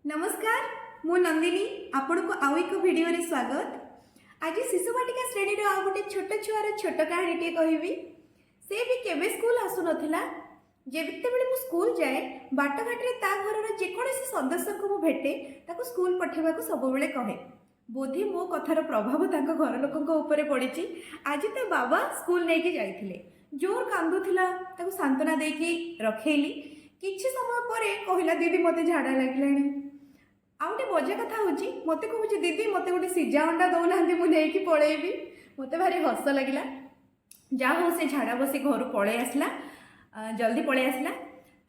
नमस्कार मु नंदिनी आपण को आउ एक वीडियो रे स्वागत। आज शिशु बाटिका श्रेणी रो आ गोटे छोट छुआर छोट कहानी टे कहबी। से भी केबे स्कूल आसु नथिला। जेते बेले मु स्कूल जाए बाट घाट रे ता घर रो जे कोनोसी सदस्य को मु भेटे ताको स्कूल पठेबा को सब बेले कहे। बोधे मो कथार प्रभाव ताको घर लोकन को ऊपर पड़िची। आज ता बाबा स्कूल नै के जाइथिले। जोर कांदुथिला ताको सांत्वना देकी रखेली। किछि समय परे कहिला दीदी मते झाड़ा लागिलानी। आउटे मजा कथा हूँ मत कहूँ दीदी मत गोटे सीजा अंडा दौना मुझे पलैबी। मत भारी हस लगे। जहाँ हूँ से झाड़ा बसी घर पलि आसला जल्दी पलि आसला।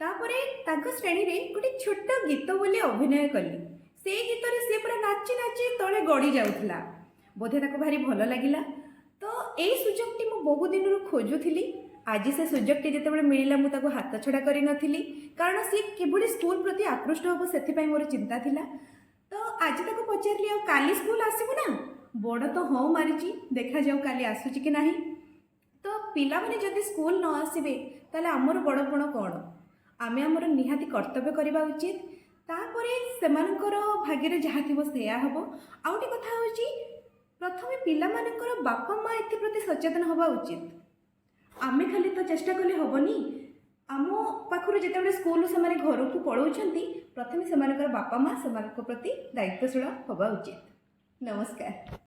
तापर श्रेणी में गोटे छोट गीत बोली अभिनय कली। से गीत सी पूरा नाची नाची तले गड़ी जाऊला। बोधे ताको भारी भल लगिला। तो यही सुजोगटी मु बहु दिन खोजुली। आज से सुजोगटी जिते मिलला मुझे हाथ छड़ा कर नी कारण सी किभली स्कूल प्रति आकृष्ट हम से मोर चिंता थिला। तो आज तक पचारि आ काली स्कूल आसबू ना बड़ तो हाँ मारी देखा जाऊ काली आसूची कि नहीं। तो पिला माने जदि स्कूल न आसबे ताले आमर बड़पण कौन आमे आमर निहाती कर्तव्य करबा उचित। तापरे सेमानकर भाग्य जहाँ थी सेया हम। आउटे कथा होची प्रथमे पिला मानकर बापा माँ एथि प्रति सचेतन हवा उचित। आमे खाली तो चेष्टा कले हेनी। आम पाखर जिते स्कूल से घर को पलाउंट प्रथम से बापा माँ से प्रति दायित्वशील हवा उचित। नमस्कार।